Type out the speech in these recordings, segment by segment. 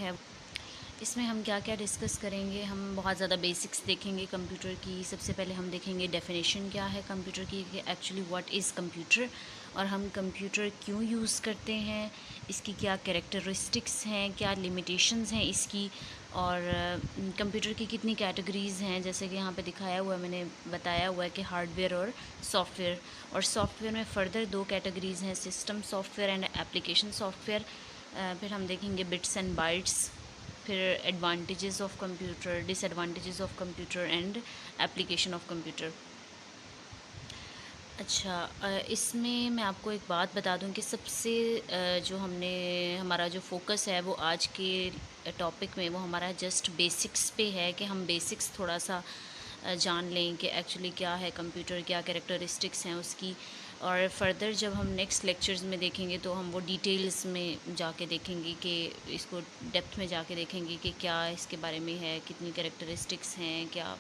है। इसमें हम क्या क्या डिस्कस करेंगे, हम बहुत ज़्यादा बेसिक्स देखेंगे कंप्यूटर की। सबसे पहले हम देखेंगे डेफिनेशन क्या है कंप्यूटर की, कि एक्चुअली व्हाट इज़ कंप्यूटर, और हम कंप्यूटर क्यों यूज़ करते हैं, इसकी क्या कैरेक्टरिस्टिक्स हैं, क्या लिमिटेशंस हैं इसकी, और कंप्यूटर की कितनी कैटेगरीज़ हैं। जैसे कि यहाँ पे दिखाया हुआ है, मैंने बताया हुआ है कि हार्डवेयर और सॉफ्टवेयर, और सॉफ्टवेयर में फ़र्दर 2 कैटेगरीज़ हैं, system software and application software. फिर हम देखेंगे बिट्स एंड बाइट्स, फिर advantages of computer, disadvantages of computer and application of computer. अच्छा, इसमें मैं आपको एक बात बता दूं कि सबसे जो हमारा जो फोकस है वो आज के टॉपिक में वो हमारा जस्ट बेसिक्स पे है, कि हम बेसिक्स थोड़ा सा जान लें कि एक्चुअली क्या है कंप्यूटर, क्या कैरेक्टरिस्टिक्स हैं उसकी। और फर्दर जब हम नेक्स्ट लेक्चर्स में देखेंगे तो हम वो डिटेल्स में जाके देखेंगे, कि इसको डेप्थ में जाके देखेंगे कि क्या इसके बारे में है, कितनी कैरेक्टरिस्टिक्स हैं, क्या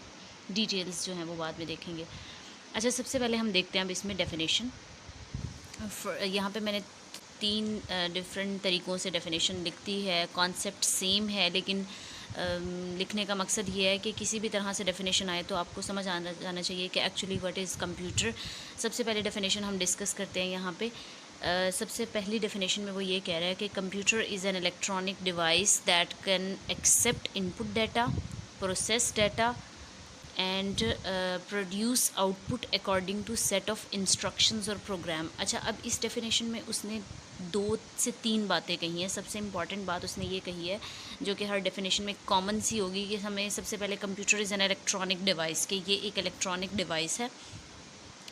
डिटेल्स जो हैं वो बाद में देखेंगे। अच्छा, सबसे पहले हम देखते हैं अब इसमें डेफिनेशन। यहाँ पे मैंने 3 डिफरेंट तरीक़ों से डेफिनेशन लिखती है। कॉन्सेप्ट सेम है, लेकिन लिखने का मकसद ये है कि किसी भी तरह से डेफिनेशन आए तो आपको समझ आना जाना चाहिए कि एक्चुअली व्हाट इज़ कंप्यूटर। सबसे पहले डेफिनेशन हम डिस्कस करते हैं यहाँ पे। सबसे पहली डेफिनेशन में वो ये कह रहा है कि computer is an electronic device that can accept input data, process data and produce output according to set of instructions और प्रोग्राम। अच्छा, अब इस डेफिनेशन में उसने 2 से 3 बातें कही हैं। सबसे इम्पॉर्टेंट बात उसने ये कही है, जो कि हर डेफिनेशन में कॉमन सी होगी, कि हमें सबसे पहले computer is an electronic device, कि ये एक इलेक्ट्रॉनिक डिवाइस है।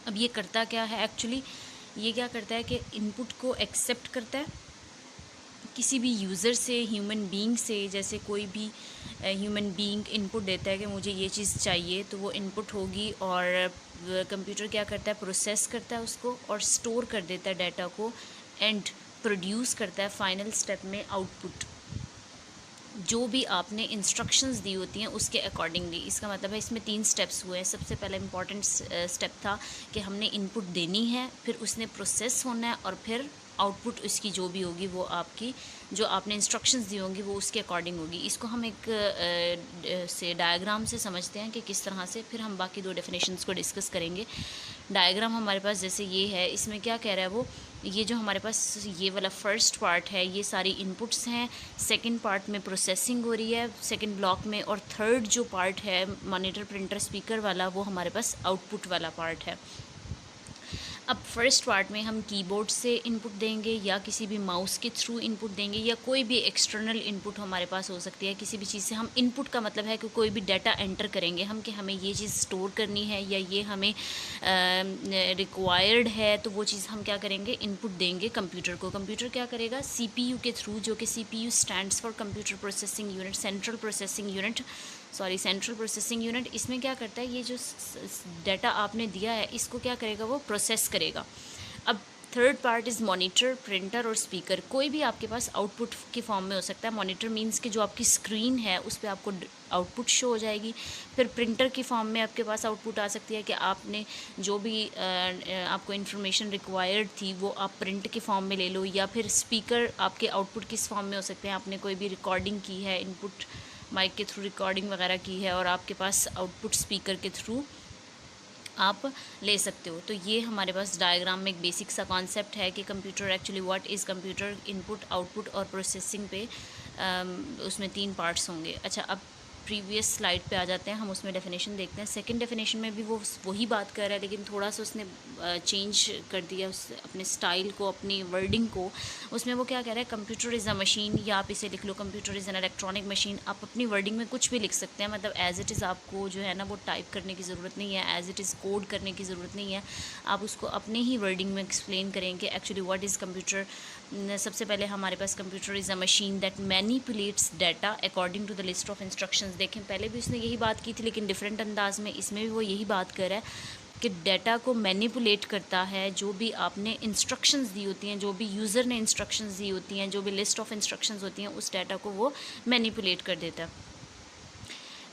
अब ये करता क्या है एक्चुअली, ये क्या करता है कि इनपुट को एक्सेप्ट करता है किसी भी यूज़र से, ह्यूमन बीइंग से। जैसे कोई भी ह्यूमन बीइंग इनपुट देता है कि मुझे ये चीज़ चाहिए, तो वो इनपुट होगी, और कंप्यूटर क्या करता है, प्रोसेस करता है उसको और स्टोर कर देता है डाटा को, एंड प्रोड्यूस करता है फाइनल स्टेप में आउटपुट, जो भी आपने इंस्ट्रक्शंस दी होती हैं उसके अकॉर्डिंगली। इसका मतलब है इसमें 3 स्टेप्स हुए हैं। सबसे पहला इंपॉर्टेंट स्टेप था कि हमने इनपुट देनी है, फिर उसने प्रोसेस होना है, और फिर आउटपुट उसकी जो भी होगी वो आपकी, जो आपने इंस्ट्रक्शंस दी होंगी वो उसके अकॉर्डिंग होगी। इसको हम एक से डायग्राम से समझते हैं कि किस तरह से, फिर हम बाकी 2 डेफिनेशंस को डिस्कस करेंगे। डायग्राम हमारे पास जैसे ये है, इसमें क्या कह रहा है वो, ये जो हमारे पास ये वाला फर्स्ट पार्ट है ये सारी इनपुट्स हैं, सेकंड पार्ट में प्रोसेसिंग हो रही है सेकंड ब्लॉक में, और थर्ड जो पार्ट है मॉनिटर, प्रिंटर, स्पीकर वाला, वो हमारे पास आउटपुट वाला पार्ट है। अब फर्स्ट पार्ट में हम कीबोर्ड से इनपुट देंगे, या किसी भी माउस के थ्रू इनपुट देंगे, या कोई भी एक्सटर्नल इनपुट हमारे पास हो सकती है। किसी भी चीज़ से हम इनपुट का मतलब है कि कोई भी डाटा एंटर करेंगे हम, कि हमें ये चीज़ स्टोर करनी है या ये हमें रिक्वायर्ड है, तो वो चीज़ हम क्या करेंगे, इनपुट देंगे कंप्यूटर को। कंप्यूटर क्या करेगा, सीपीयू के थ्रू, जो कि CPU stands for computer processing unit, central processing unit. इसमें क्या करता है, ये जो डाटा आपने दिया है इसको क्या करेगा, वो प्रोसेस करेगा। अब third part is monitor, printer और स्पीकर। कोई भी आपके पास आउटपुट के फॉर्म में हो सकता है। मॉनिटर मींस कि जो आपकी स्क्रीन है उस पर आपको आउटपुट शो हो जाएगी। फिर प्रिंटर की फॉर्म में आपके पास आउटपुट आ सकती है, कि आपने जो भी आपको इन्फॉर्मेशन रिक्वायर्ड थी वो आप प्रिंट के फॉर्म में ले लो। या फिर स्पीकर आपके आउटपुट किस फॉर्म में हो सकते हैं, आपने कोई भी रिकॉर्डिंग की है, इनपुट माइक के थ्रू रिकॉर्डिंग वगैरह की है, और आपके पास आउटपुट स्पीकर के थ्रू आप ले सकते हो। तो ये हमारे पास डायग्राम में एक बेसिक सा कॉन्सेप्ट है कि computer actually what is computer, input, output और प्रोसेसिंग पे उसमें 3 पार्ट्स होंगे। अच्छा, अब प्रीवियस स्लाइड पे आ जाते हैं, हम उसमें डेफिनेशन देखते हैं। सेकंड डेफिनेशन में भी वो वही बात कर रहा है, लेकिन थोड़ा सा उसने चेंज कर दिया उस अपने स्टाइल को, अपनी वर्डिंग को। उसमें वो क्या कह रहा है, कंप्यूटर इज़ अ मशीन, या आप इसे लिख लो computer is an electronic machine. आप अपनी वर्डिंग में कुछ भी लिख सकते हैं, मतलब एज़ इट इज़ आपको जो है ना वो टाइप करने की ज़रूरत नहीं है, एज़ इट इज़ कोड करने की ज़रूरत नहीं है। आप उसको अपने ही वर्डिंग में एक्सप्लेन करें कि एक्चुअली व्हाट इज़ कंप्यूटर। सबसे पहले हमारे पास computer is a machine that manipulates data according to the list of instructions. देखें, पहले भी उसने यही बात की थी, लेकिन डिफरेंट अंदाज में। इसमें भी वो यही बात कर रहा है कि डाटा को मैनिपुलेट करता है, जो भी आपने इंस्ट्रक्शंस दी होती हैं, जो भी यूज़र ने इंस्ट्रक्शंस दी होती हैं, जो भी लिस्ट ऑफ इंस्ट्रक्शंस होती हैं, उस डाटा को वो मैनिपुलेट कर देता है।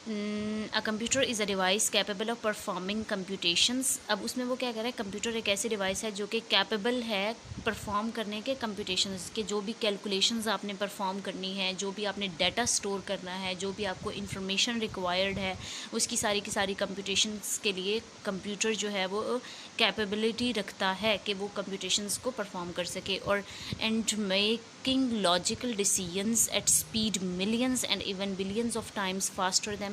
A computer is a device capable of performing computations. अब उसमें वो क्या कह रहा है, कंप्यूटर एक ऐसी डिवाइस है जो कि कैपेबल है परफॉर्म करने के कंप्यूटेशंस के, जो भी कैलकुलेशंस आपने परफॉर्म करनी है, जो भी आपने डाटा स्टोर करना है, जो भी आपको इन्फॉर्मेशन रिक्वायर्ड है, उसकी सारी की सारी कंप्यूटेशंस के लिए कंप्यूटर जो है वो कैपेबिलिटी रखता है कि वो कंप्यूटेशंस को परफॉर्म कर सके। और and making logical decisions at speed millions and even billions of times faster than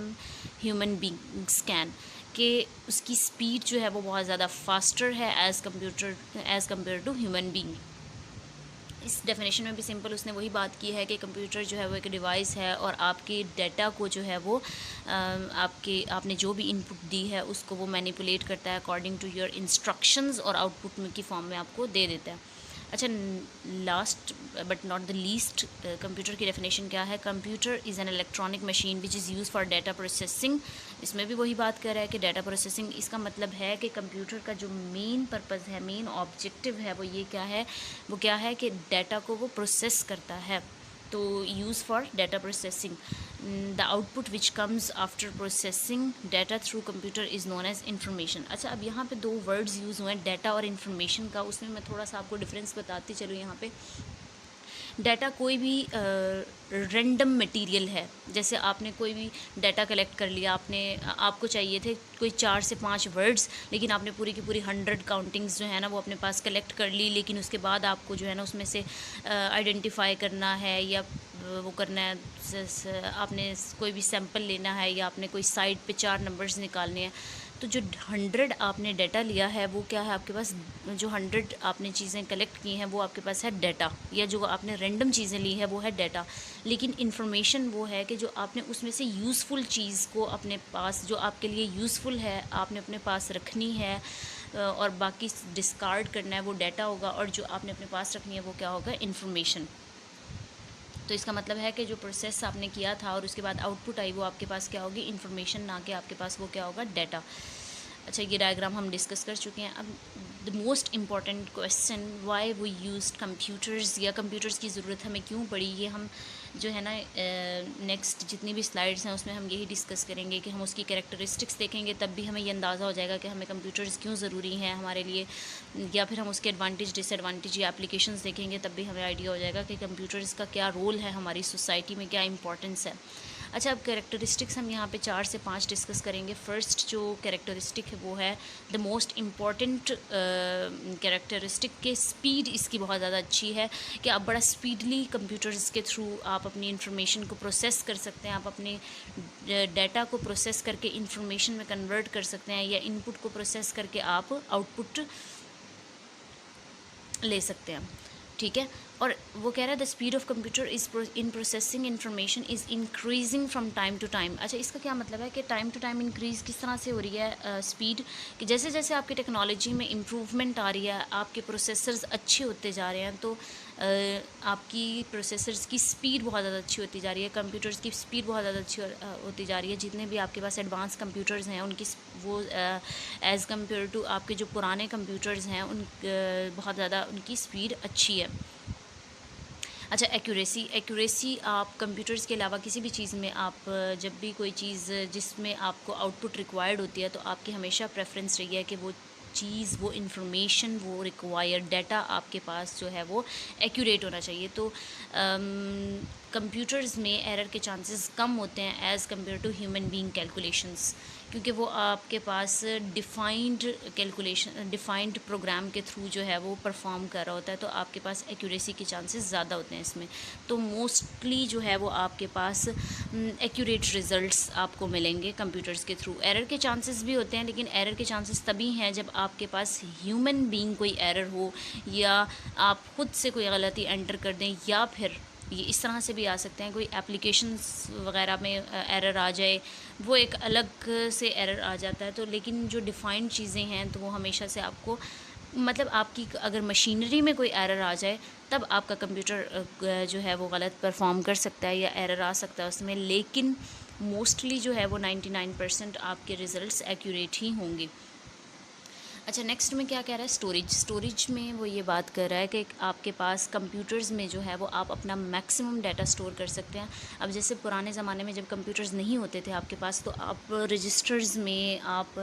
human beings can, कि उसकी स्पीड जो है वो बहुत ज़्यादा फास्टर है as compare to human being. इस डेफिनेशन में भी सिंपल उसने वही बात की है कि कंप्यूटर जो है वो एक डिवाइस है और आपके डाटा को जो है वो आपने जो भी इनपुट दी है उसको वो मैनिपुलेट करता है अकॉर्डिंग टू योर इंस्ट्रक्शंस और आउटपुट में की फॉर्म में आपको दे देता है। अच्छा, last but not the least, computer की डेफिनेशन क्या है? Computer is an electronic machine which is use for data processing. इसमें भी वही बात कर रहा है कि डाटा प्रोसेसिंग, इसका मतलब है कि कंप्यूटर का जो मेन पर्पज़ है, मेन ऑब्जेक्टिव है, वो ये क्या है? वो क्या है कि डाटा को वो प्रोसेस करता है। तो use for data processing, the output which comes after processing data through computer is known as information. अच्छा, अब यहाँ पे दो वर्ड्स यूज़ हुए हैं डाटा और इन्फॉर्मेशन का, उसमें मैं थोड़ा सा आपको डिफरेंस बताती चलूँ। यहाँ पे डाटा कोई भी रैंडम मटेरियल है, जैसे आपने कोई भी डाटा कलेक्ट कर लिया, आपको चाहिए थे कोई 4 से 5 वर्ड्स, लेकिन आपने पूरी की पूरी 100 काउंटिंग्स जो है ना वो अपने पास कलेक्ट कर ली, लेकिन उसके बाद आपको जो है ना उसमें से आइडेंटिफाई करना है या वो करना है, आपने कोई भी सैंपल लेना है या आपने कोई साइड पे 4 नंबर्स निकालने हैं, तो जो 100 आपने डाटा लिया है वो क्या है आपके पास? जो 100 आपने चीज़ें कलेक्ट की हैं वो आपके पास है डाटा, या जो आपने रैंडम चीज़ें ली है वो है डाटा। लेकिन इन्फॉर्मेशन वो है कि जो आपने उसमें से यूज़फुल चीज़ को अपने पास, जो आपके लिए यूज़फुल है, आपने अपने पास रखनी है, और बाकी डिस्कार्ड करना है वो डाटा होगा, और जो आपने अपने पास रखनी है वो क्या होगा? इन्फॉर्मेशन। तो इसका मतलब है कि जो प्रोसेस आपने किया था और उसके बाद आउटपुट आई वो आपके पास क्या होगी? इन्फॉर्मेशन, ना कि आपके पास वो क्या होगा? डाटा। अच्छा, ये डायग्राम हम डिस्कस कर चुके हैं। अब the most important question, why we use computers, या कंप्यूटर्स की ज़रूरत हमें क्यों पड़ी, ये हम जो है ना नेक्स्ट जितनी भी स्लाइड्स हैं उसमें हम यही डिस्कस करेंगे कि हम उसकी कैरेक्टरिस्टिक्स देखेंगे, तब भी हमें ये अंदाज़ा हो जाएगा कि हमें कंप्यूटर्स क्यों ज़रूरी हैं हमारे लिए, या फिर हम उसके एडवांटेज डिसएडवांटेज या एप्लीकेशंस देखेंगे, तब भी हमें आइडिया हो जाएगा कि कंप्यूटर्स का क्या रोल है हमारी सोसाइटी में, क्या इंपॉर्टेंस है। अच्छा, अब कैरेक्टरिस्टिक्स हम यहाँ पे 4 से 5 डिस्कस करेंगे। फर्स्ट जो कैरेक्टरिस्टिक है वो है द मोस्ट इम्पॉर्टेंट कैरेक्टरिस्टिक, के स्पीड इसकी बहुत ज़्यादा अच्छी है, कि आप बड़ा स्पीडली कंप्यूटर्स के थ्रू आप अपनी इन्फॉर्मेशन को प्रोसेस कर सकते हैं, आप अपने डाटा को प्रोसेस करके इन्फॉर्मेशन में कन्वर्ट कर सकते हैं, या इनपुट को प्रोसेस करके आप आउटपुट ले सकते हैं। ठीक है, और वो कह रहा है the speed of computer is in processing information is increasing from time to time. अच्छा, इसका क्या मतलब है कि टाइम टू टाइम इंक्रीज़ किस तरह से हो रही है स्पीड, कि जैसे जैसे आपकी टेक्नोलॉजी में इम्प्रूवमेंट आ रही है, आपके प्रोसेसर्स अच्छे होते जा रहे हैं, तो आपकी प्रोसेसर्स की स्पीड बहुत ज़्यादा अच्छी होती जा रही है, कंप्यूटर्स की स्पीड बहुत ज़्यादा अच्छी होती जा रही है। जितने भी आपके पास एडवांस कंप्यूटर्स हैं उनकी वो एज़ कम्पेयर टू आपके जो पुराने कंप्यूटर्स हैं उन बहुत ज़्यादा उनकी स्पीड अच्छी है। अच्छा, एक्यूरेसी आप कंप्यूटर्स के अलावा किसी भी चीज़ में आप जब भी कोई चीज़ जिसमें आपको आउटपुट रिक्वायर्ड होती है, तो आपकी हमेशा प्रेफरेंस रही है कि वो चीज़, वो इन्फॉर्मेशन, वो रिक्वायर्ड डाटा आपके पास जो है वो एक्यूरेट होना चाहिए। तो कंप्यूटर्स में एरर के चांसेस कम होते हैं as compare to human being calculations, क्योंकि वो आपके पास डिफ़ाइंड प्रोग्राम के थ्रू जो है वो परफॉर्म कर रहा होता है, तो आपके पास एक्यूरेसी के चांसेस ज़्यादा होते हैं इसमें। तो मोस्टली जो है वो आपके पास एक्यूरेट रिज़ल्ट्स आपको मिलेंगे कंप्यूटर्स के थ्रू। एरर के चांसेस भी होते हैं, लेकिन एरर के चांसेस तभी हैं जब आपके पास ह्यूमन बीइंग कोई एरर हो, या आप खुद से कोई गलती एंटर कर दें, या फिर ये इस तरह से भी आ सकते हैं कोई एप्लीकेशंस वगैरह में एरर आ जाए, वो एक अलग से एरर आ जाता है। तो लेकिन जो डिफ़ाइंड चीज़ें हैं तो वो हमेशा से आपको, मतलब आपकी अगर मशीनरी में कोई एरर आ जाए तब आपका कंप्यूटर जो है वो गलत परफॉर्म कर सकता है या एरर आ सकता है उसमें, लेकिन मोस्टली जो है वो 99% आपके रिज़ल्ट्स एक्यूरेट ही होंगे। अच्छा, नेक्स्ट में क्या कह रहा है, स्टोरेज में वो ये बात कर रहा है कि आपके पास कंप्यूटर्स में जो है वो आप अपना मैक्सिमम डाटा स्टोर कर सकते हैं। अब जैसे पुराने ज़माने में जब कंप्यूटर्स नहीं होते थे आपके पास, तो आप रजिस्टर्स में, आप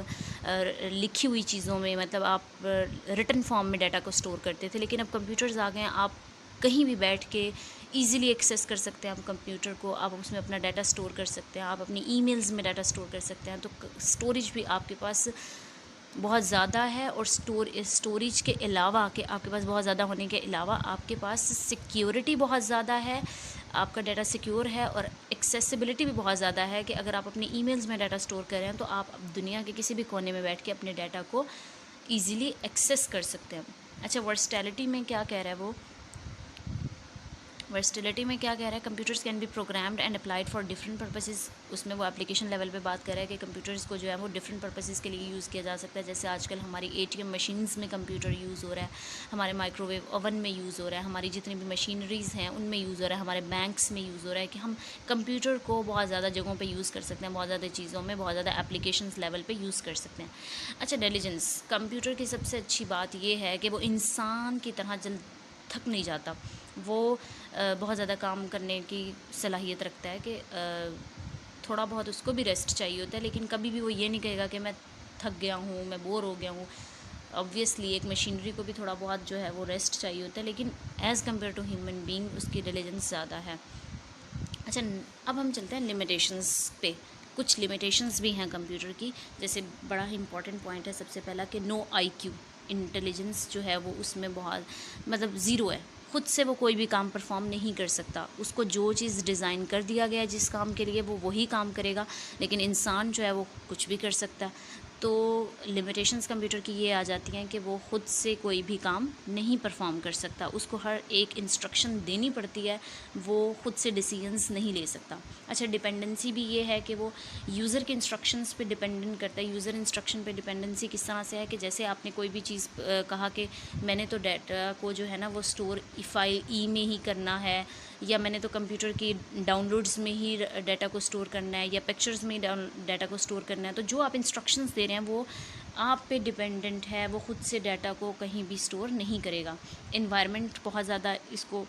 लिखी हुई चीज़ों में, मतलब आप रिटन फॉर्म में डाटा को स्टोर करते थे। लेकिन अब कंप्यूटर्स आ गए हैं, आप कहीं भी बैठ के ईज़िली एक्सेस कर सकते हैं आप कंप्यूटर को, आप उसमें अपना डाटा स्टोर कर सकते हैं, आप अपनी ईमेल्स में डाटा स्टोर कर सकते हैं। तो स्टोरेज भी आपके पास बहुत ज़्यादा है, और स्टोरेज के अलावा, कि आपके पास बहुत ज़्यादा होने के अलावा आपके पास सिक्योरिटी बहुत ज़्यादा है, आपका डाटा सिक्योर है, और एक्सेसिबिलिटी भी बहुत ज़्यादा है कि अगर आप अपने ईमेल्स में डाटा स्टोर कर रहे हैं तो आप दुनिया के किसी भी कोने में बैठ के अपने डाटा को ईज़िली एक्सेस कर सकते हैं। अच्छा, वर्सटैलिटी में क्या कह रहा है वो, वर्सटिलिटी में क्या कह रहा है, computers can be programmed and applied for different purposes. उसमें वो एप्लीकेशन लेवल पे बात कर रहा है कि कंप्यूटर्स को जो है वो डिफरेंट पर्पसेस के लिए यूज़ किया जा सकता है। जैसे आजकल हमारी एटीएम मशीन्स में कंप्यूटर यूज़ हो रहा है, हमारे माइक्रोवेव ओवन में यूज़ हो रहा है, हमारी जितनी भी मशीनरीज़ हैं उनमें यूज़ हो रहा है, हमारे बैंक्स में यूज़ हो रहा है, कि हम कंप्यूटर को बहुत ज़्यादा जगहों पर यूज़ कर सकते हैं, बहुत ज़्यादा चीज़ों में, बहुत ज़्यादा एप्लीकेशन लेवल पर यूज़ कर सकते हैं। अच्छा, इंटेलिजेंस, कंप्यूटर की सबसे अच्छी बात ये है कि वो इंसान की तरह जल्द थक नहीं जाता। वो बहुत ज़्यादा काम करने की सलाहियत रखता है, कि थोड़ा बहुत उसको भी रेस्ट चाहिए होता है, लेकिन कभी भी वो ये नहीं कहेगा कि मैं थक गया हूँ, मैं बोर हो गया हूँ। ऑब्वियसली एक मशीनरी को भी थोड़ा बहुत जो है वो रेस्ट चाहिए होता है, लेकिन as compare to human being उसकी इंटेलिजेंस ज़्यादा है। अच्छा, अब हम चलते हैं लिमिटेशंस पे। कुछ लिमिटेशंस भी हैं कंप्यूटर की, जैसे बड़ा ही इंपॉर्टेंट पॉइंट है सबसे पहला कि नो आईक्यू, इंटेलिजेंस जो है वो उसमें बहुत, मतलब ज़ीरो है। खुद से वो कोई भी काम परफॉर्म नहीं कर सकता, उसको जो चीज़ डिज़ाइन कर दिया गया है जिस काम के लिए, वो वही काम करेगा। लेकिन इंसान जो है वो कुछ भी कर सकता है। तो लिमिटेशंस कंप्यूटर की ये आ जाती हैं कि वो खुद से कोई भी काम नहीं परफॉर्म कर सकता, उसको हर एक इंस्ट्रक्शन देनी पड़ती है, वो खुद से डिसीजंस नहीं ले सकता। अच्छा, डिपेंडेंसी भी ये है कि वो यूज़र के इंस्ट्रक्शंस पे डिपेंडेंट करता है। यूज़र इंस्ट्रक्शन पे डिपेंडेंसी किस तरह से है कि जैसे आपने कोई भी चीज़ कहा कि मैंने तो डाटा को जो है ना वो स्टोर फाइल ई में ही करना है, या मैंने तो कंप्यूटर की डाउनलोड्स में ही डाटा को स्टोर करना है, या पिक्चर्स में डाटा को स्टोर करना है, तो जो आप इंस्ट्रक्शंस दे रहे हैं वो आप पे डिपेंडेंट है, वो खुद से डाटा को कहीं भी स्टोर नहीं करेगा। इन्वायरमेंट बहुत ज़्यादा इसको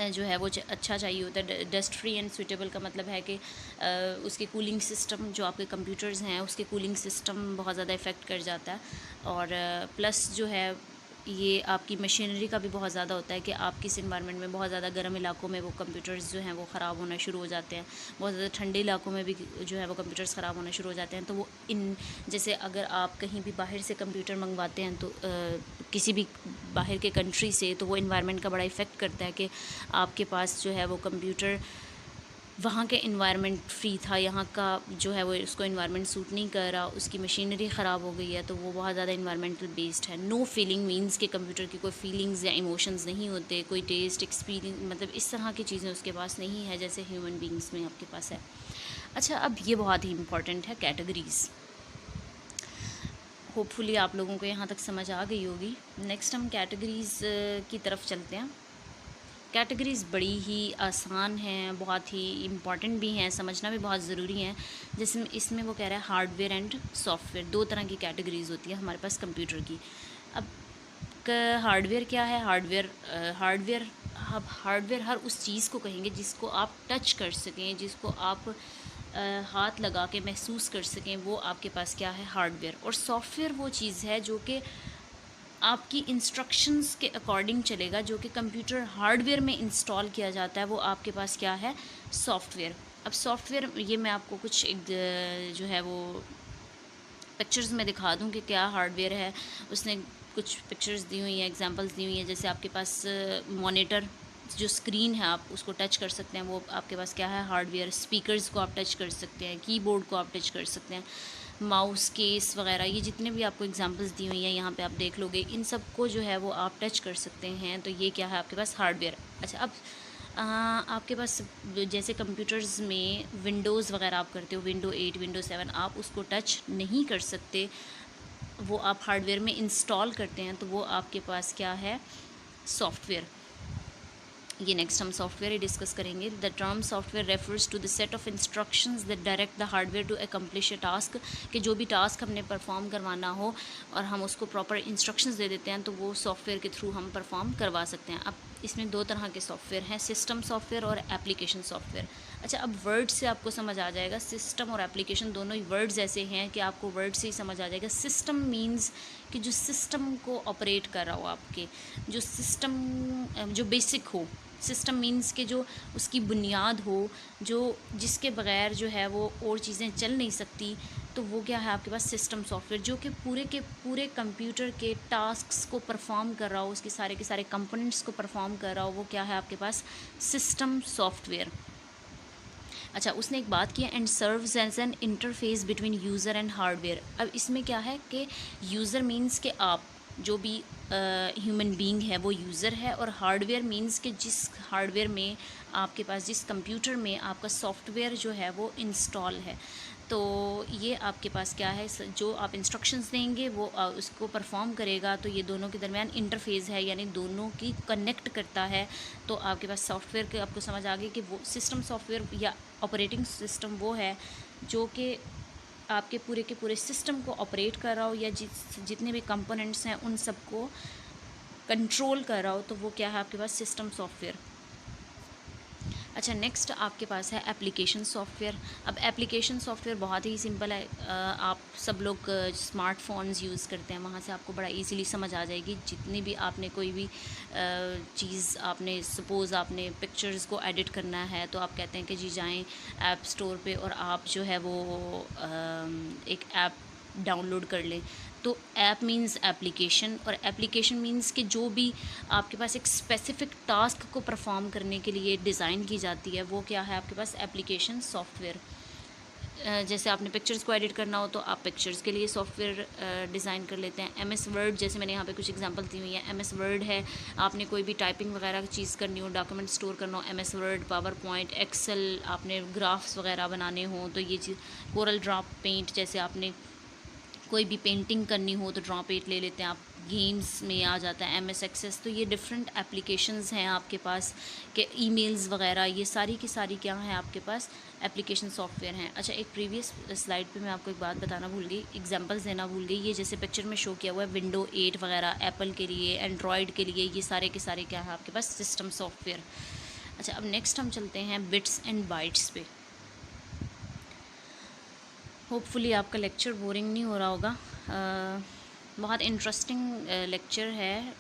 जो है वो अच्छा चाहिए होता है। डस्ट फ्री एंड सूटेबल का मतलब है कि उसके कूलिंग सिस्टम, जो आपके कंप्यूटर्स हैं उसके कूलिंग सिस्टम बहुत ज़्यादा इफ़ेक्ट कर जाता है। और प्लस जो है ये आपकी मशीनरी का भी बहुत ज़्यादा होता है कि आप किस इन्वायरमेंट में, बहुत ज़्यादा गर्म इलाकों में वो कंप्यूटर्स जो हैं वो ख़राब होना शुरू हो जाते हैं, बहुत ज़्यादा ठंडे इलाकों में भी जो है वो कंप्यूटर्स ख़राब होना शुरू हो जाते हैं। तो वो जैसे अगर आप कहीं भी बाहर से कंप्यूटर मंगवाते हैं, तो किसी भी बाहर के कंट्री से, तो वो इन्वायरमेंट का बड़ा इफ़ेक्ट करता है कि आपके पास जो है वो कंप्यूटर वहाँ के इन्वायरमेंट फ्री था, यहाँ का जो है वो उसको इन्वायरमेंट सूट नहीं कर रहा, उसकी मशीनरी ख़राब हो गई है, तो वो बहुत ज़्यादा इन्वायरमेंटल बेस्ड है। नो फीलिंग मीन्स कि कंप्यूटर की कोई फीलिंग्स या इमोशंस नहीं होते, कोई टेस्ट एक्सपीरियंस, मतलब इस तरह की चीज़ें उसके पास नहीं है जैसे ह्यूमन बींग्स में आपके पास है। अच्छा, अब ये बहुत ही इंपॉर्टेंट है, कैटेगरीज़। होपफुली आप लोगों को यहाँ तक समझ आ गई होगी। नेक्स्ट हम कैटेगरीज़ की तरफ चलते हैं। कैटेगरीज़ बड़ी ही आसान हैं, बहुत ही इम्पॉर्टेंट भी हैं, समझना भी बहुत ज़रूरी है। जिसमें इसमें वो कह रहा है हार्डवेयर एंड सॉफ्टवेयर, दो तरह की कैटेगरीज़ होती है हमारे पास कंप्यूटर की। अब हार्डवेयर क्या है? हार्डवेयर हर उस चीज़ को कहेंगे जिसको आप टच कर सकें, जिसको आप हाथ लगा के महसूस कर सकें, वो आपके पास क्या है? हार्डवेयर। और सॉफ्टवेयर वो चीज़ है जो कि आपकी इंस्ट्रक्शंस के अकॉर्डिंग चलेगा, जो कि कंप्यूटर हार्डवेयर में इंस्टॉल किया जाता है, वो आपके पास क्या है? सॉफ्टवेयर। अब सॉफ्टवेयर ये मैं आपको कुछ एक जो है वो पिक्चर्स में दिखा दूं कि क्या हार्डवेयर है। उसने कुछ पिक्चर्स दी हुई हैं, एग्जांपल्स दी हुई हैं। जैसे आपके पास मॉनिटर, जो स्क्रीन है आप उसको टच कर सकते हैं, वो आपके पास क्या है? हार्डवेयर। स्पीकर्स को आप टच कर सकते हैं, कीबोर्ड को आप टच कर सकते हैं, माउस, केस वगैरह, ये जितने भी आपको एग्जांपल्स दी हुई हैं यहाँ पे आप देख लोगे, इन सब को जो है वो आप टच कर सकते हैं। तो ये क्या है? आपके पास हार्डवेयर। अच्छा, अब आपके पास जैसे कंप्यूटर्स में विंडोज़ वगैरह आप करते हो, विंडो 8, विंडो 7, आप उसको टच नहीं कर सकते, वो आप हार्डवेयर में इंस्टॉल करते हैं, तो वो आपके पास क्या है? सॉफ्टवेयर। ये नेक्स्ट हम सॉफ्टवेयर ही डिस्कस करेंगे। The term software refers to the set of instructions that direct the hardware to accomplish a task, कि जो भी टास्क हमने परफॉर्म करवाना हो और हम उसको प्रॉपर इंस्ट्रक्शंस दे देते हैं तो वो सॉफ्टवेयर के थ्रू हम परफॉर्म करवा सकते हैं। अब इसमें दो तरह के सॉफ्टवेयर हैं, सिस्टम सॉफ्टवेयर और एप्लीकेशन सॉफ्टवेयर। अच्छा, अब वर्ड से आपको समझ आ जाएगा, सिस्टम और एप्लीकेशन दोनों ही वर्ड्स ऐसे हैं कि आपको वर्ड से ही समझ आ जाएगा। सिस्टम मीन्स कि जो सिस्टम को ऑपरेट कर रहा हो, आपके जो सिस्टम जो बेसिक हो। सिस्टम मीन्स के जो उसकी बुनियाद हो, जो जिसके बगैर जो है वो और चीज़ें चल नहीं सकती, तो वो क्या है आपके पास सिस्टम सॉफ्टवेयर, जो कि पूरे के पूरे कंप्यूटर के टास्क्स को परफॉर्म कर रहा हो, उसके सारे के सारे कंपोनेंट्स को परफॉर्म कर रहा हो, वो क्या है आपके पास सिस्टम सॉफ्टवेयर। अच्छा, उसने एक बात की, and serves as an interface between user and hardware. अब इसमें क्या है कि यूज़र मीन्स के आप जो भी ह्यूमन बीइंग है वो यूज़र है, और हार्डवेयर मीन्स के जिस हार्डवेयर में आपके पास, जिस कंप्यूटर में आपका सॉफ्टवेयर जो है वो इंस्टॉल है। तो ये आपके पास क्या है, जो आप इंस्ट्रक्शंस देंगे वो उसको परफॉर्म करेगा, तो ये दोनों के दरमियान इंटरफेस है, यानी दोनों की कनेक्ट करता है। तो आपके पास सॉफ्टवेयर के आपको समझ आ गई कि वो सिस्टम सॉफ्टवेयर या ऑपरेटिंग सिस्टम वो है जो कि आपके पूरे के पूरे सिस्टम को ऑपरेट कर रहा हो, या जितने भी कंपोनेंट्स हैं उन सबको कंट्रोल कर रहा हो, तो वो क्या है आपके पास सिस्टम सॉफ्टवेयर। अच्छा, नेक्स्ट आपके पास है एप्लीकेशन सॉफ्टवेयर। अब एप्लीकेशन सॉफ्टवेयर बहुत ही सिंपल है, आप सब लोग स्मार्टफोन्स यूज़ करते हैं, वहाँ से आपको बड़ा इजीली समझ आ जाएगी। जितनी भी आपने कोई भी चीज़, आपने सपोज़ आपने पिक्चर्स को एडिट करना है, तो आप कहते हैं कि जी जाएं ऐप स्टोर पे और आप जो है वो एक ऐप डाउनलोड कर लें। तो ऐप मीन्स एप्लीकेशन, और एप्लीकेशन मीन्स कि जो भी आपके पास एक स्पेसिफिक टास्क को परफॉर्म करने के लिए डिज़ाइन की जाती है, वो क्या है आपके पास एप्लीकेशन सॉफ्टवेयर। जैसे आपने पिक्चर्स को एडिट करना हो तो आप पिक्चर्स के लिए सॉफ्टवेयर डिज़ाइन कर लेते हैं। एमएस वर्ड, जैसे मैंने यहाँ पे कुछ एग्जांपल दी हुई है, एमएस वर्ड है, आपने कोई भी टाइपिंग वगैरह की चीज़ करनी हो, डॉक्यूमेंट स्टोर करना हो, MS Word, PowerPoint, Excel, आपने ग्राफ्स वगैरह बनाने हो तो ये चीज़, कोरल ड्रॉ पेंट, जैसे आपने कोई भी पेंटिंग करनी हो तो ड्रॉ पेंट ले लेते हैं आप। गेम्स में आ जाता है एम एस एक्सेस। तो ये डिफरेंट एप्लीकेशंस हैं आपके पास, के ईमेल्स वगैरह, ये सारी की सारी क्या हैं आपके पास एप्लीकेशन सॉफ्टवेयर हैं। अच्छा, एक प्रीवियस स्लाइड पे मैं आपको एक बात बताना भूल गई, एग्जांपल्स देना भूल गई। ये जैसे पिक्चर में शो किया हुआ है विंडो 8 वगैरह, एप्पल के लिए, एंड्रॉयड के लिए, ये सारे के सारे क्या है आपके पास सिस्टम सॉफ्टवेयर। अच्छा, अब नेक्स्ट हम चलते हैं बिट्स एंड बाइट्स पे। होपफुली आपका लेक्चर बोरिंग नहीं हो रहा होगा, बहुत इंटरेस्टिंग लेक्चर है,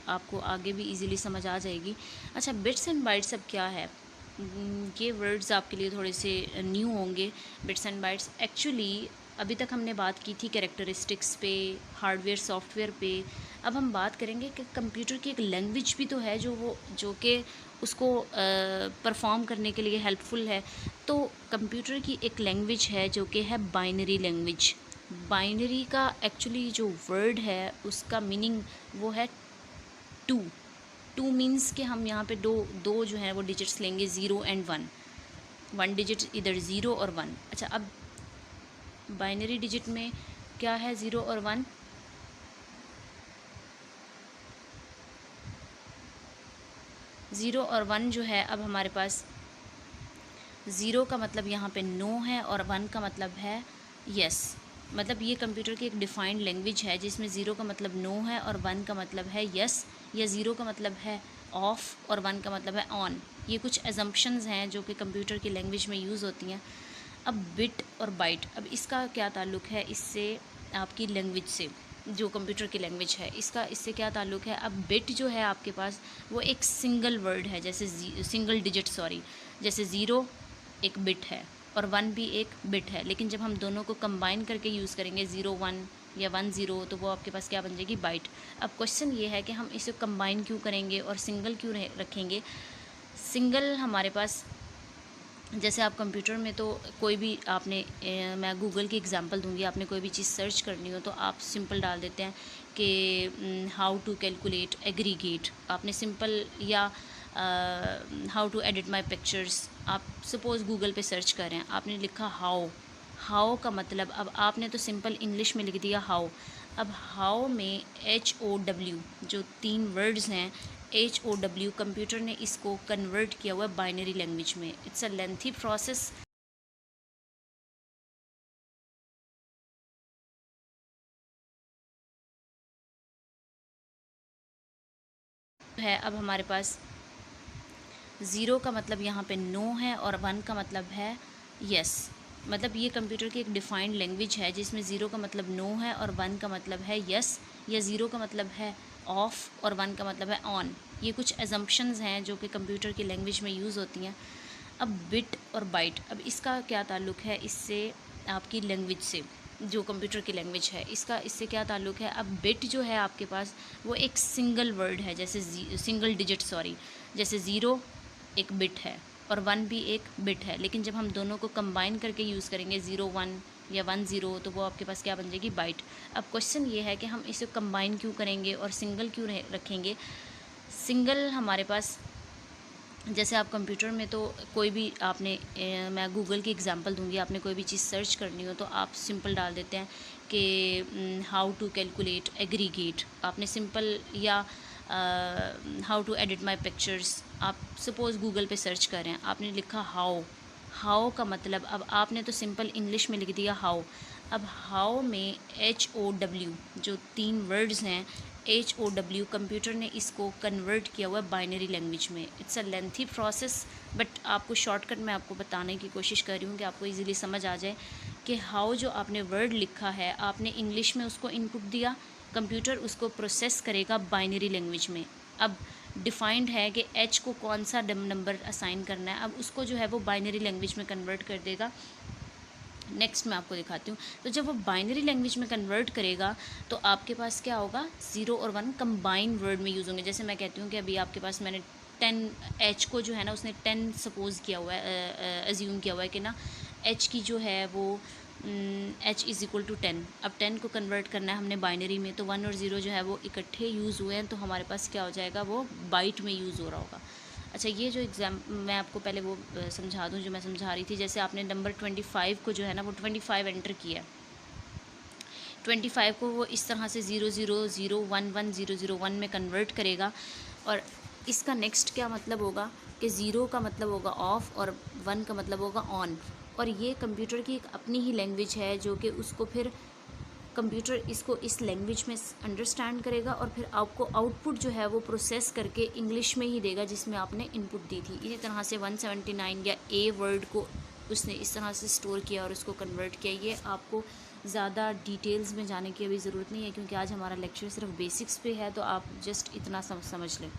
आपको आगे भी इजीली समझ आ जाएगी। अच्छा, बिट्स एंड बाइट्स अब क्या है, ये वर्ड्स आपके लिए थोड़े से न्यू होंगे। बिट्स एंड बाइट्स एक्चुअली अभी तक हमने बात की थी कैरेक्टरिस्टिक्स पे, हार्डवेयर सॉफ्टवेयर पे। अब हम बात करेंगे कि कंप्यूटर की एक लैंग्वेज भी तो है जो कि उसको परफॉर्म करने के लिए हेल्पफुल है। तो कंप्यूटर की एक लैंग्वेज है जो कि है बाइनरी लैंग्वेज। बाइनरी का एक्चुअली जो वर्ड है उसका मीनिंग वो है टू। टू मीन्स कि हम यहाँ पे दो दो जो है वो डिजिट्स लेंगे, 0 एंड 1। 1 डिजिट इधर 0 और 1। अच्छा, अब बाइनरी डिजिट में क्या है 0 और 1, 0 और 1 जो है, अब हमारे पास 0 का मतलब यहाँ पे नो है और 1 का मतलब है यस। मतलब ये कंप्यूटर की एक डिफ़ाइंड लैंग्वेज है जिसमें 0 का मतलब नो है और 1 का मतलब है यस, या 0 का मतलब है ऑफ़ और 1 का मतलब है ऑन। ये कुछ एजम्पशंस हैं जो कि कंप्यूटर की लैंग्वेज में यूज़ होती हैं। अब बिट और बाइट, अब इसका क्या ताल्लुक़ है इससे, आपकी लैंग्वेज से, जो कंप्यूटर की लैंग्वेज है इसका इससे क्या ताल्लुक़ है। अब बिट जो है आपके पास वो एक सिंगल वर्ड है, जैसे सिंगल डिजिट, सॉरी, जैसे 0 एक बिट है और 1 भी एक बिट है, लेकिन जब हम दोनों को कंबाइन करके यूज़ करेंगे 0 1 या 1 0, तो वो आपके पास क्या बन जाएगी, बाइट। अब क्वेश्चन ये है कि हम इसे कंबाइन क्यों करेंगे और सिंगल क्यों रखेंगे। सिंगल हमारे पास, जैसे आप कंप्यूटर में तो कोई भी आपने मैं गूगल की एग्जांपल दूंगी, आपने कोई भी चीज़ सर्च करनी हो तो आप सिंपल डाल देते हैं कि हाउ टू कैलकुलेट एग्रीगेट, आपने सिंपल, या how to edit my pictures, आप सपोज़ गूगल पे सर्च कर रहे हैं, आपने लिखा हाउ। हाउ का मतलब, अब आपने तो सिंपल इंग्लिश में लिख दिया हाउ। अब हाउ में HOW जो 3 वर्ड्स हैं, HOW, कंप्यूटर ने इसको कन्वर्ट किया हुआ है बाइनरी लैंग्वेज में। It's a lengthy process. है अब हमारे पास 0 का मतलब यहाँ पे नो है और 1 का मतलब है यस। मतलब ये कंप्यूटर की एक डिफाइंड लैंग्वेज है जिसमें 0 का मतलब नो है और 1 का मतलब है यस, या 0 का मतलब है ऑफ और 1 का मतलब है ऑन। ये कुछ एजम्पशंस हैं जो कि कंप्यूटर की लैंग्वेज में यूज़ होती हैं। अब बिट और बाइट, अब इसका क्या ताल्लुक़ है इससे, आपकी लैंग्वेज से, जो कंप्यूटर की लैंग्वेज है इसका इससे क्या ताल्लुक़ है। अब बिट जो है आपके पास वो एक सिंगल वर्ड है, जैसे सिंगल डिजिट सॉरी, जैसे 0 एक बिट है और 1 भी एक बिट है। लेकिन जब हम दोनों को कंबाइन करके यूज़ करेंगे 0 1 या 1 0, तो वो आपके पास क्या बन जाएगी, बाइट। अब क्वेश्चन ये है कि हम इसे कंबाइन क्यों करेंगे और सिंगल क्यों रखेंगे। सिंगल हमारे पास, जैसे आप कंप्यूटर में तो कोई भी आपने मैं गूगल की एग्जांपल दूंगी, आपने कोई भी चीज़ सर्च करनी हो तो आप सिंपल डाल देते हैं कि हाउ टू कैलकुलेट एग्रीगेट, आपने सिंपल, या how to edit my pictures, आप सपोज़ गूगल पे सर्च कर रहे हैं, आपने लिखा हाउ। हाउ का मतलब, अब आपने तो सिंपल इंग्लिश में लिख दिया हाउ। अब हाउ में HOW, जो 3 वर्ड्स हैं, HOW, कंप्यूटर ने इसको कन्वर्ट किया हुआ है बाइनरी लैंग्वेज में। It's a lengthy process, but आपको शॉर्टकट में आपको बताने की कोशिश कर रही हूँ कि आपको इजीली समझ आ जाए कि हाउ जो आपने वर्ड लिखा है, आपने इंग्लिश में उसको इनपुट दिया, कंप्यूटर उसको प्रोसेस करेगा बाइनरी लैंग्वेज में। अब डिफाइंड है कि H को कौन सा नंबर असाइन करना है, अब उसको जो है वो बाइनरी लैंग्वेज में कन्वर्ट कर देगा। नेक्स्ट मैं आपको दिखाती हूँ। तो जब वो बाइनरी लैंग्वेज में कन्वर्ट करेगा तो आपके पास क्या होगा, 0 और 1 कंबाइन वर्ड में यूज़ होंगे। जैसे मैं कहती हूँ कि अभी आपके पास मैंने 10, H को जो है ना उसने 10 सपोज़ किया हुआ है, अज्यूम किया हुआ है कि ना H की जो है वो H इज़ इक्वल टू 10। अब 10 को कन्वर्ट करना है हमने बाइनरी में, तो 1 और 0 जो है वो इकट्ठे यूज़ हुए हैं, तो हमारे पास क्या हो जाएगा, वो बाइट में यूज़ हो रहा होगा। अच्छा, ये जो मैं आपको पहले वो समझा दूँ जो मैं समझा रही थी। जैसे आपने नंबर 25 को जो है ना वो 25 एंटर किया है, 25 को वो इस तरह से 0 0 0 1 1 0 0 1 में कन्वर्ट करेगा। और इसका नेक्स्ट क्या मतलब होगा कि 0 का मतलब होगा ऑफ और 1 का मतलब होगा ऑन। और ये कंप्यूटर की एक अपनी ही लैंग्वेज है जो कि उसको फिर कंप्यूटर इसको इस लैंग्वेज में अंडरस्टैंड करेगा और फिर आपको आउटपुट जो है वो प्रोसेस करके इंग्लिश में ही देगा जिसमें आपने इनपुट दी थी। इसी तरह से 179 या ए वर्ड को उसने इस तरह से स्टोर किया और उसको कन्वर्ट किया। ये आपको ज़्यादा डिटेल्स में जाने की अभी ज़रूरत नहीं है क्योंकि आज हमारा लेक्चर सिर्फ बेसिक्स पे है, तो आप जस्ट इतना समझ लें।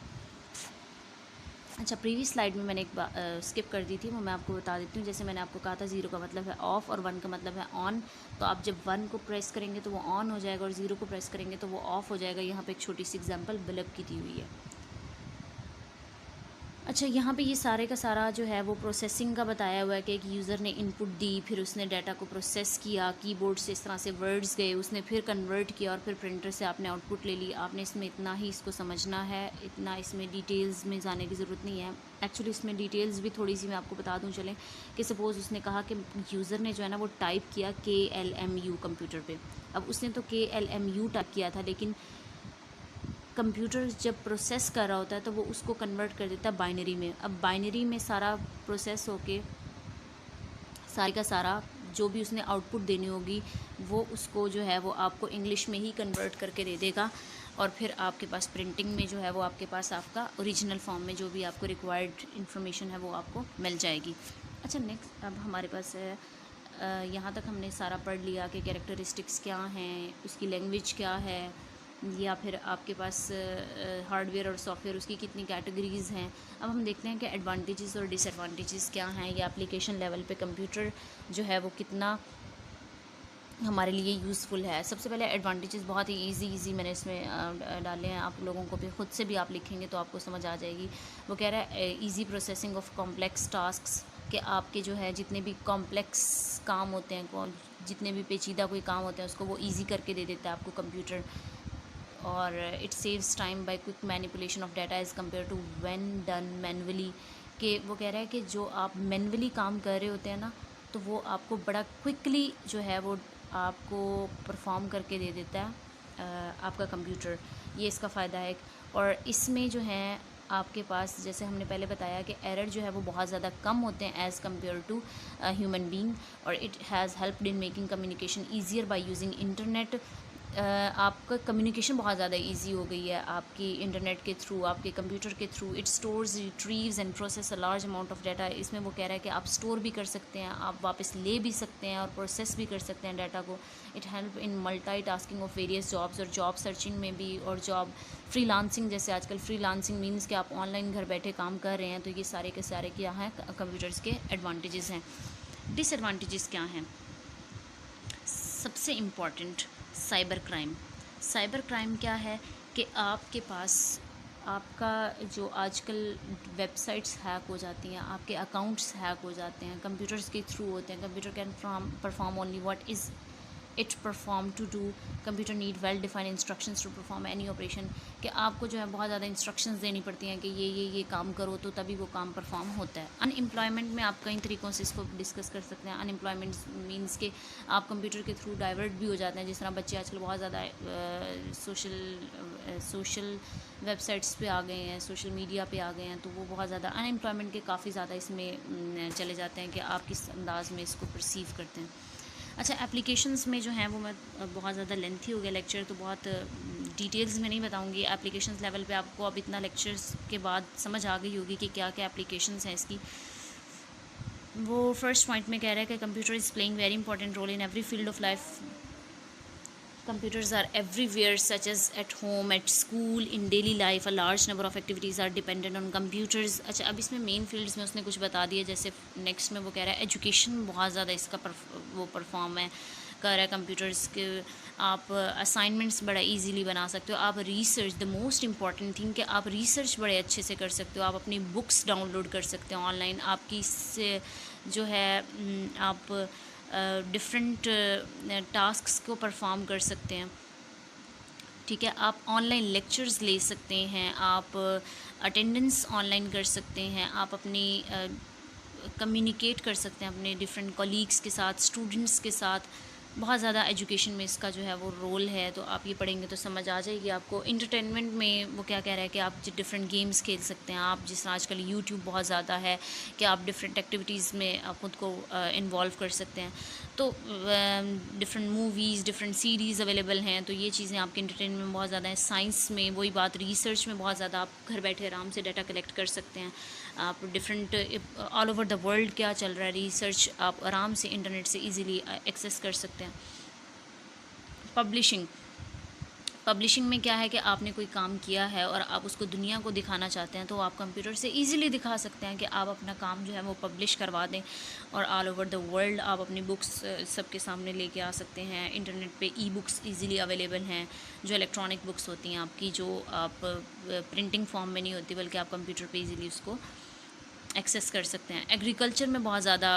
अच्छा, प्रीवियस स्लाइड में मैंने एक स्किप कर दी थी, वो मैं आपको बता देती हूँ। जैसे मैंने आपको कहा था 0 का मतलब है ऑफ़ और 1 का मतलब है ऑन। तो आप जब 1 को प्रेस करेंगे तो वो ऑन हो जाएगा और 0 को प्रेस करेंगे तो वो ऑफ़ हो जाएगा। यहाँ पे एक छोटी सी एग्जांपल बल्ब की दी हुई है। अच्छा, यहाँ पे ये सारे का सारा जो है वो प्रोसेसिंग का बताया हुआ है कि एक यूज़र ने इनपुट दी, फिर उसने डाटा को प्रोसेस किया, कीबोर्ड से इस तरह से वर्ड्स गए, उसने फिर कन्वर्ट किया और फिर प्रिंटर से आपने आउटपुट ले ली। आपने इसमें इतना ही इसको समझना है, इतना इसमें डिटेल्स में जाने की ज़रूरत नहीं है। एक्चुअली इसमें डिटेल्स भी थोड़ी सी मैं आपको बता दूँ चलें कि सपोज़ उसने कहा कि यूज़र ने जो है ना वो टाइप किया KLMU कंप्यूटर पर। अब उसने तो KLMU टाइप किया था, लेकिन कंप्यूटर जब प्रोसेस कर रहा होता है तो वो उसको कन्वर्ट कर देता है बाइनरी में। अब बाइनरी में सारा प्रोसेस होके सारे का सारा जो भी उसने आउटपुट देनी होगी वो उसको जो है वो आपको इंग्लिश में ही कन्वर्ट करके दे देगा और फिर आपके पास प्रिंटिंग में जो है वो आपके पास आपका ओरिजिनल फॉर्म में जो भी आपको रिक्वायर्ड इन्फॉर्मेशन है वो आपको मिल जाएगी। अच्छा, नेक्स्ट अब हमारे पास यहाँ तक हमने सारा पढ़ लिया कि कैरेक्टरिस्टिक्स क्या हैं, उसकी लैंग्वेज क्या है, या फिर आपके पास हार्डवेयर और सॉफ्टवेयर उसकी कितनी कैटेगरीज़ हैं। अब हम देखते हैं कि एडवांटेजेस और डिसएडवांटेजेस क्या हैं, या एप्लीकेशन लेवल पे कंप्यूटर जो है वो कितना हमारे लिए यूज़फुल है। सबसे पहले एडवांटेजेस बहुत ही इजी मैंने इसमें डाले हैं, आप लोगों को भी खुद से भी आप लिखेंगे तो आपको समझ आ जाएगी। वो कह रहा है easy processing of complex tasks, कि आपके जो है जितने भी कॉम्प्लेक्स काम होते हैं, जितने भी पेचीदा कोई काम होते हैं उसको वो ईजी करके दे देता है आपको कंप्यूटर। और it saves time by quick manipulation of data as compare to when done manually, कि वो कह रहा है कि जो आप मैनुअली काम कर रहे होते हैं ना तो वो आपको बड़ा क्विकली जो है वो आपको परफॉर्म करके दे देता है आपका कंप्यूटर। ये इसका फ़ायदा है। और इसमें जो है आपके पास, जैसे हमने पहले बताया कि एरर जो है वो बहुत ज़्यादा कम होते हैं as compare to human being, और it has helped in making communication easier by using internet. आपका कम्युनिकेशन बहुत ज़्यादा इजी हो गई है आपकी इंटरनेट के थ्रू, आपके कंप्यूटर के through. It stores, retrieves and process a large amount of data. इसमें वो कह रहा है कि आप स्टोर भी कर सकते हैं, आप वापस ले भी सकते हैं और प्रोसेस भी कर सकते हैं डाटा को। It help in multi tasking of various jobs, और जॉब सर्चिंग में भी, और जॉब फ्रीलांसिंग, जैसे आजकल फ्रीलांसिंग मीन्स कि आप ऑनलाइन घर बैठे काम कर रहे हैं। तो ये सारे के सारे क्या हैं कंप्यूटर्स के एडवांटेजेस हैं। डिसएडवांटेजेस क्या हैं? सबसे important, cyber crime. Cyber crime क्या है कि आपके पास आपका जो आजकल वेबसाइट्स हैक हो जाती हैं, आपके अकाउंट्स हैक हो जाते हैं, कंप्यूटर्स के थ्रू होते हैं। Computer can perform only what is it perform to do. Computer need well defined instructions to perform any operation, कि आपको जो है बहुत ज़्यादा इंस्ट्रक्शंस देनी पड़ती हैं कि ये काम करो, तो तभी वो काम परफॉर्म होता है। अनएम्प्लॉयमेंट में आप कई तरीक़ों से इसको डिस्कस कर सकते हैं। अनएम्प्लॉयमेंट मीन्स कि आप कंप्यूटर के थ्रू डाइवर्ट भी हो जाते हैं। जिस तरह बच्चे आजकल बहुत ज़्यादा सोशल वेबसाइट्स पे आ गए हैं, सोशल मीडिया पे आ गए हैं, तो वो बहुत ज़्यादा अनएम्प्लॉयमेंट के काफ़ी ज़्यादा इसमें चले जाते हैं कि आप किस अंदाज़ में इसको परसीव करते हैं। अच्छा, एप्लीकेशंस में जो हैं वो मैं बहुत ज़्यादा लेंथी हो गया लेक्चर, तो बहुत डिटेल्स में नहीं बताऊंगी। एप्लीकेशंस लेवल पे आपको अब इतना लेक्चर्स के बाद समझ आ गई होगी कि क्या क्या एप्लीकेशंस हैं इसकी। वो फर्स्ट पॉइंट में कह रहा है कि computer is playing very important role in every field of life. Computers are everywhere, such as at home, at school, in daily life. A large number of activities are dependent on computers. अच्छा, अब इसमें main fields में उसने कुछ बता दिया। जैसे next में वो कह रहा है एजुकेशन बहुत ज़्यादा इसका वो परफॉर्म है कर रहा है कंप्यूटर्स के। आप असाइनमेंट्स बड़ा इजीली बना सकते हो। आप research, the most important thing, कि आप रिसर्च बड़े अच्छे से कर सकते हो। आप अपनी बुक्स डाउनलोड कर सकते हो ऑनलाइन। आपकी इससे जो है आप डिफरेंट टास्क्स को परफॉर्म कर सकते हैं। ठीक है, आप ऑनलाइन लेक्चर्स ले सकते हैं, आप अटेंडेंस ऑनलाइन कर सकते हैं, आप अपनी कम्युनिकेट कर सकते हैं अपने डिफरेंट कॉलीग्स के साथ, स्टूडेंट्स के साथ। बहुत ज़्यादा एजुकेशन में इसका जो है वो रोल है। तो आप ये पढ़ेंगे तो समझ आ जाएगी आपको। इंटरटेनमेंट में वो क्या कह रहा है कि आप डिफरेंट गेम्स खेल सकते हैं। आप जिस आजकल यूट्यूब बहुत ज़्यादा है कि आप डिफरेंट एक्टिविटीज़ में आप खुद को इन्वॉल्व कर सकते हैं। तो different movies, different series available हैं। तो ये चीज़ें आपके इंटरटेनमेंट में बहुत ज़्यादा है। साइंस में वही बात, रिसर्च में बहुत ज़्यादा आप घर बैठे आराम से डाटा कलेक्ट कर सकते हैं। आप different all over the world क्या चल रहा है, रिसर्च आप आराम से इंटरनेट से इजीली एक्सेस कर सकते हैं। पब्लिशिंग में क्या है कि आपने कोई काम किया है और आप उसको दुनिया को दिखाना चाहते हैं, तो आप कंप्यूटर से इजीली दिखा सकते हैं कि आप अपना काम जो है वो पब्लिश करवा दें, और ऑल ओवर द वर्ल्ड आप अपनी बुक्स सबके सामने लेके आ सकते हैं। इंटरनेट पे ई बुक्स ईज़िली अवेलेबल हैं, जो इलेक्ट्रॉनिक बुक्स होती हैं आपकी, जो आप प्रिंटिंग फॉर्म में नहीं होती, बल्कि आप कंप्यूटर पर ईज़िली उसको एक्सेस कर सकते हैं। एग्रीकल्चर में बहुत ज़्यादा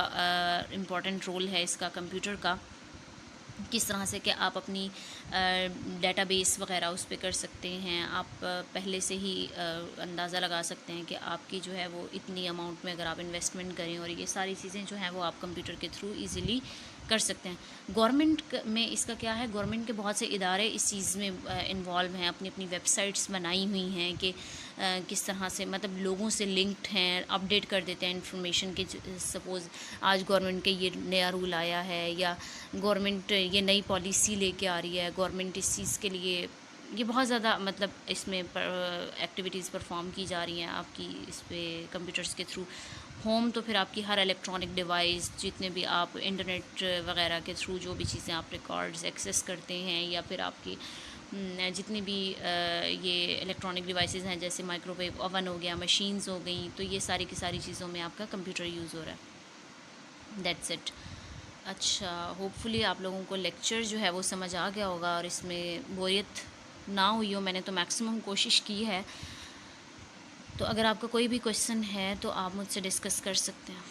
इम्पॉर्टेंट रोल है इसका कंप्यूटर का। किस तरह से कि आप अपनी डेटाबेस वगैरह उस पर कर सकते हैं। आप पहले से ही अंदाज़ा लगा सकते हैं कि आपकी जो है वो इतनी अमाउंट में अगर आप इन्वेस्टमेंट करें, और ये सारी चीज़ें जो हैं वो आप कंप्यूटर के थ्रू इजीली कर सकते हैं। गवर्नमेंट में इसका क्या है, गवर्नमेंट के बहुत से इदारे इस चीज़ में इन्वॉल्व हैं, अपनी अपनी वेबसाइट्स बनाई हुई हैं कि किस तरह से मतलब लोगों से लिंक्ड हैं, अपडेट कर देते हैं इन्फॉर्मेशन के। सपोज़ आज गवर्नमेंट के ये नया रूल आया है, या गवर्नमेंट ये नई पॉलिसी लेके आ रही है, गवर्नमेंट इस चीज़ के लिए ये बहुत ज़्यादा मतलब इसमें एक्टिविटीज़ परफॉर्म की जा रही हैं आपकी इस पे कंप्यूटर्स के थ्रू। होम तो फिर आपकी हर इलेक्ट्रॉनिक डिवाइस, जितने भी आप इंटरनेट वगैरह के थ्रू जो भी चीज़ें आप रिकॉर्ड्स एक्सेस करते हैं, या फिर आपकी जितनी भी ये इलेक्ट्रॉनिक डिवाइसेस हैं, जैसे माइक्रोवेव ओवन हो गया, मशीन्स हो गई, तो ये सारी की सारी चीज़ों में आपका कंप्यूटर यूज़ हो रहा है। That's it. अच्छा, होपफुली आप लोगों को लेक्चर जो है वो समझ आ गया होगा, और इसमें बोरियत ना हुई हो। मैंने तो मैक्सिमम कोशिश की है। तो अगर आपका कोई भी क्वेश्चन है तो आप मुझसे डिस्कस कर सकते हैं।